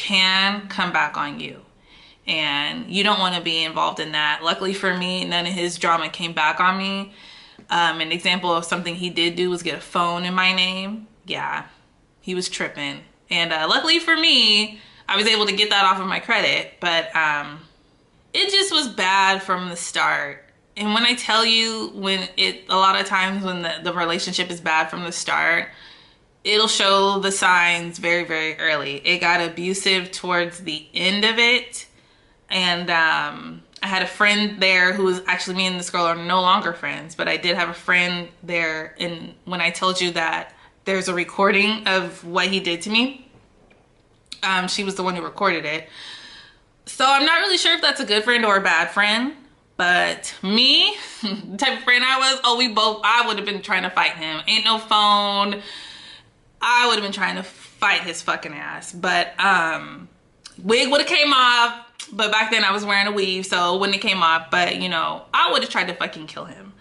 can come back on you. And you don't want to be involved in that. Luckily for me, none of his drama came back on me. An example of something he did do was get a phone in my name. Yeah, he was tripping. And luckily for me, I was able to get that off of my credit. But it just was bad from the start. And when I tell you, a lot of times when the relationship is bad from the start, it'll show the signs very, very early. It got abusive towards the end of it. And I had a friend there who was actually, me and this girl are no longer friends, but I did have a friend there. And when I told you that there's a recording of what he did to me, she was the one who recorded it. So I'm not really sure if that's a good friend or a bad friend. But me, the type of friend I was, I would have been trying to fight him. Ain't no phone. I would have been trying to fight his fucking ass. But wig would have came off. But back then I was wearing a weave, so it wouldn't have came off. But, you know, I would have tried to fucking kill him.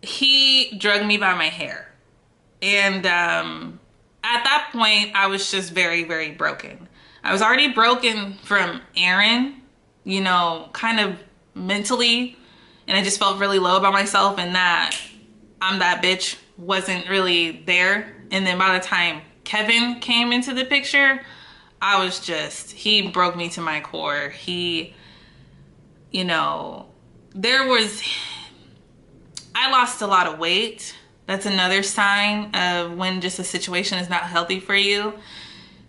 He drugged me by my hair. And at that point, I was just very, very broken. I was already broken from Aaron, you know, kind of mentally. And I just felt really low about myself, and that I'm that bitch wasn't really there. And then by the time Kevin came into the picture, I was just, he broke me to my core. He, you know, I lost a lot of weight. That's another sign of when just a situation is not healthy for you.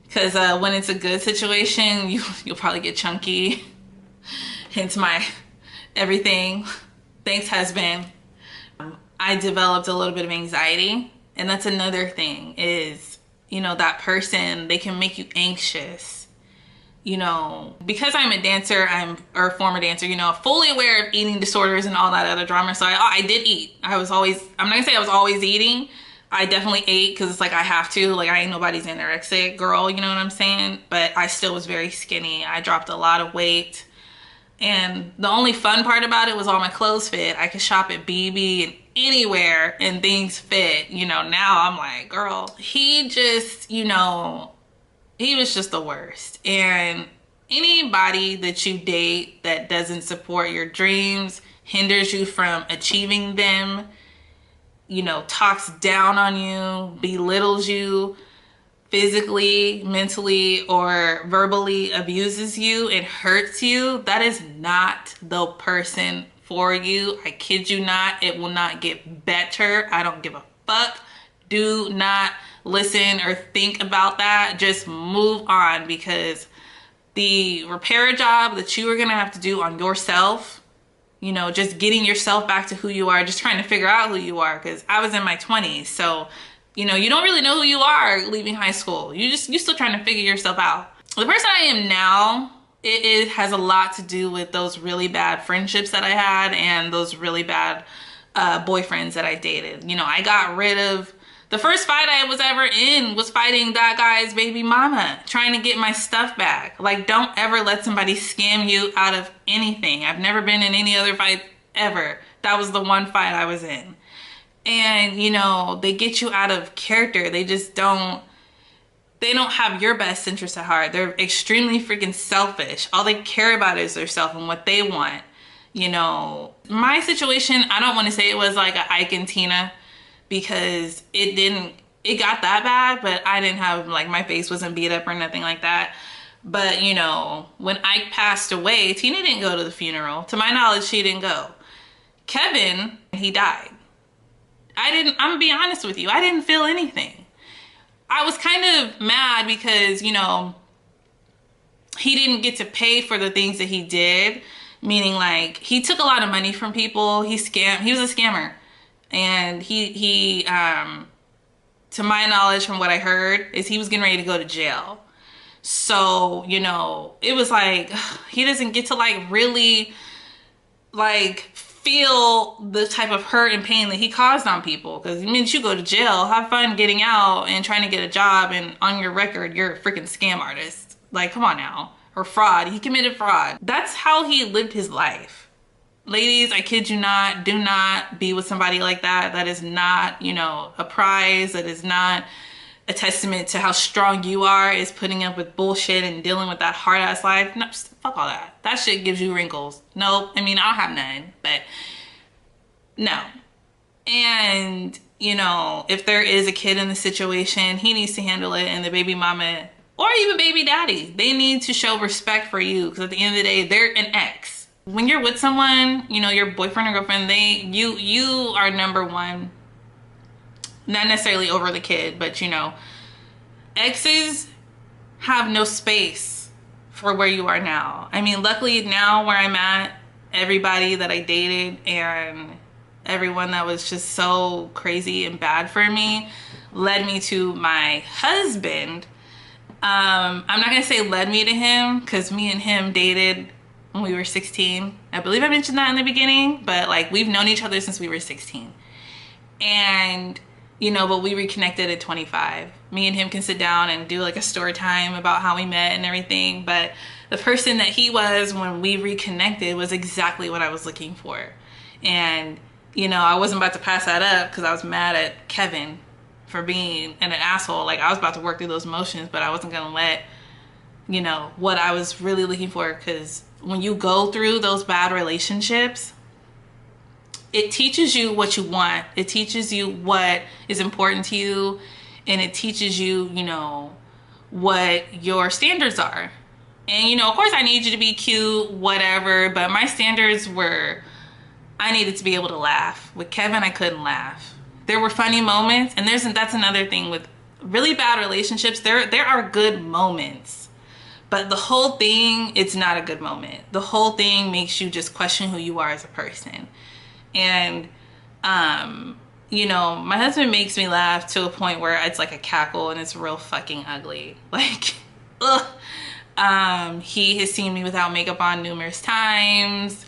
Because when it's a good situation, you'll probably get chunky. Hence my everything. Thanks, husband. I developed a little bit of anxiety. And that's another thing is, you know, that person, they can make you anxious. You know, because I'm a dancer, or a former dancer, you know, fully aware of eating disorders and all that other drama. So I did eat. I'm not gonna say I was always eating. I definitely ate because it's like I have to. Like, I ain't nobody's anorexic girl, you know what I'm saying? But I still was very skinny. I dropped a lot of weight. And the only fun part about it was all my clothes fit. I could shop at BB and anywhere and things fit. You know, now I'm like, girl, he just, you know, he was just the worst. And anybody that you date that doesn't support your dreams, hinders you from achieving them, you know, talks down on you, belittles you, physically, mentally, or verbally abuses you and hurts you, that is not the person for you. I kid you not. It will not get better. I don't give a fuck. Do not listen or think about that. Just move on, because the repair job that you are going to have to do on yourself, you know, just getting yourself back to who you are, just trying to figure out who you are, because I was in my 20s. So, you know, you don't really know who you are leaving high school. You're still trying to figure yourself out. The person I am now, it has a lot to do with those really bad friendships that I had and those really bad boyfriends that I dated. You know, I got rid of, the first fight I was ever in was fighting that guy's baby mama, trying to get my stuff back. Like, don't ever let somebody scam you out of anything. I've never been in any other fight ever. That was the one fight I was in. And, you know, they get you out of character. They don't have your best interest at heart. They're extremely freaking selfish. All they care about is their self and what they want. You know, my situation, I don't want to say it was like a Ike and Tina, because it got that bad, but I didn't have, like, my face wasn't beat up or nothing like that. But, you know, when Ike passed away, Tina didn't go to the funeral. To my knowledge, she didn't go. Kevin, he died. I'm gonna be honest with you, I didn't feel anything. I was kind of mad because, you know, he didn't get to pay for the things that he did. Meaning, like, he took a lot of money from people. He was a scammer. And he to my knowledge, from what I heard, is he was getting ready to go to jail. So, you know, it was like, he doesn't get to, like, really, like, feel the type of hurt and pain that he caused on people. Because it means you go to jail, have fun getting out and trying to get a job, and on your record, you're a freaking scam artist. Like, come on now. Or fraud. He committed fraud. That's how he lived his life. Ladies, I kid you not, do not be with somebody like that. That is not, you know, a prize. That is not a testament to how strong you are is putting up with bullshit and dealing with that hard ass life. No, just fuck all that. That shit gives you wrinkles. Nope. I mean, I don't have none, but no. And, you know, if there is a kid in the situation, he needs to handle it, and the baby mama or even baby daddy, they need to show respect for you, because at the end of the day, they're an ex. When you're with someone, you know, your boyfriend or girlfriend, you are number one. Not necessarily over the kid, but you know, exes have no space for where you are now. I mean, luckily now where I'm at, everybody that I dated and everyone that was just so crazy and bad for me led me to my husband. I'm not gonna say led me to him, because me and him dated when we were 16. I believe I mentioned that in the beginning, but like, we've known each other since we were 16. And you know, but we reconnected at 25. Me and him can sit down and do like a story time about how we met and everything. But the person that he was when we reconnected was exactly what I was looking for. And, you know, I wasn't about to pass that up because I was mad at Kevin for being an asshole. Like, I was about to work through those emotions, but I wasn't going to let, you know, what I was really looking for. Because when you go through those bad relationships, it teaches you what you want. It teaches you what is important to you. And it teaches you, you know, what your standards are. And, you know, of course I need you to be cute, whatever. But my standards were, I needed to be able to laugh. With Kevin, I couldn't laugh. There were funny moments. And that's another thing with really bad relationships. There are good moments. But the whole thing, it's not a good moment. The whole thing makes you just question who you are as a person. And, you know, my husband makes me laugh to a point where it's like a cackle and it's real fucking ugly. Like, ugh. He has seen me without makeup on numerous times.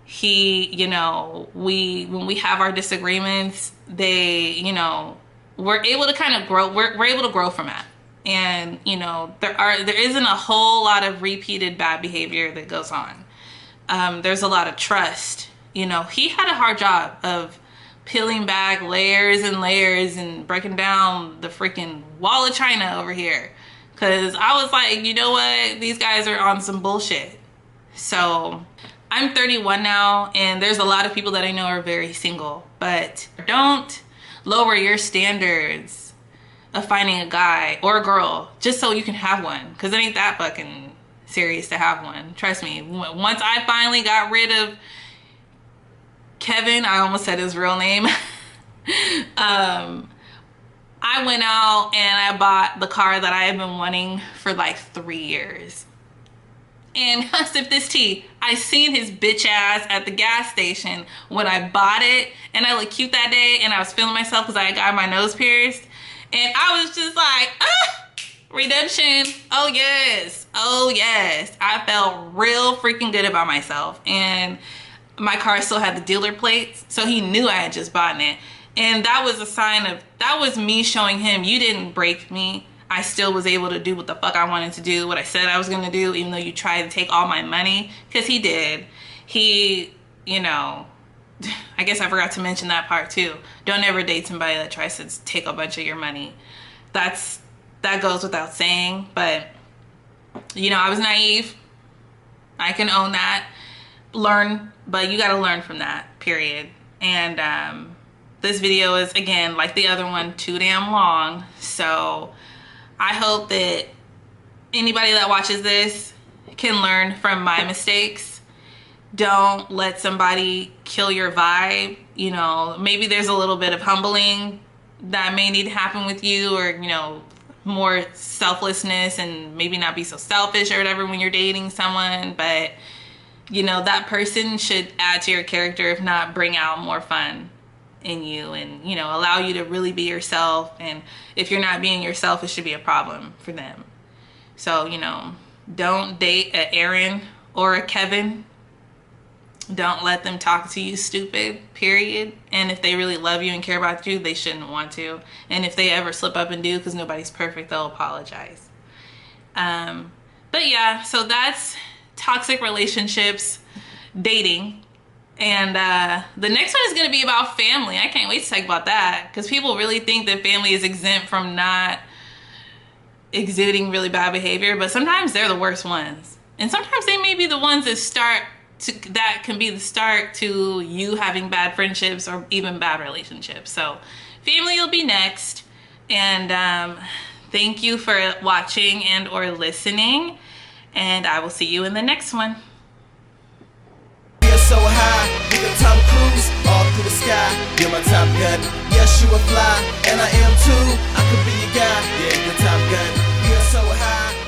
He, you know, when we have our disagreements, they, you know, we're able to kind of grow. We're able to grow from that. And, you know, there isn't a whole lot of repeated bad behavior that goes on. There's a lot of trust. You know, he had a hard job of peeling back layers and layers and breaking down the freaking wall of China over here. Because I was like, you know what? These guys are on some bullshit. So I'm 31 now, and there's a lot of people that I know are very single. But don't lower your standards of finding a guy or a girl just so you can have one. Because it ain't that fucking serious to have one. Trust me. Once I finally got rid of Kevin, I almost said his real name. I went out and I bought the car that I have been wanting for like 3 years. And I sipped this tea. I seen his bitch ass at the gas station when I bought it, and I looked cute that day, and I was feeling myself because I got my nose pierced, and I was just like, redemption. Oh yes, oh yes. I felt real freaking good about myself. And my car still had the dealer plates, so he knew I had just bought it. And that was a sign of, that was me showing him, you didn't break me. I still was able to do what the fuck I wanted to do, what I said I was gonna do, even though you tried to take all my money, because he did. He, you know, I guess I forgot to mention that part too. Don't ever date somebody that tries to take a bunch of your money. That goes without saying, but, you know, I was naive. I can own that. Learn, but you gotta learn from that, period. And this video is, again, like the other one, too damn long. So I hope that anybody that watches this can learn from my mistakes. Don't let somebody kill your vibe. You know, maybe there's a little bit of humbling that may need to happen with you, or, you know, more selflessness and maybe not be so selfish or whatever when you're dating someone. But, you know, that person should add to your character, if not bring out more fun in you, and, you know, allow you to really be yourself. And if you're not being yourself, it should be a problem for them. So, you know, don't date an Aaron or a Kevin. Don't let them talk to you stupid, period. And if they really love you and care about you, they shouldn't want to. And if they ever slip up and do, because nobody's perfect, they'll apologize. But yeah, so that's toxic relationships, dating. And the next one is going to be about family. I can't wait to talk about that because people really think that family is exempt from not exhibiting really bad behavior, but sometimes they're the worst ones. And sometimes they may be the ones that can be the start to you having bad friendships or even bad relationships. So family will be next. And thank you for watching and or listening. And I will see you in the next one. So high, we can Tom Cruise all through the sky. You're my Top Gun, yes you a fly, and I am too. I could be your guy, yeah, you're Top Gun. You're so high.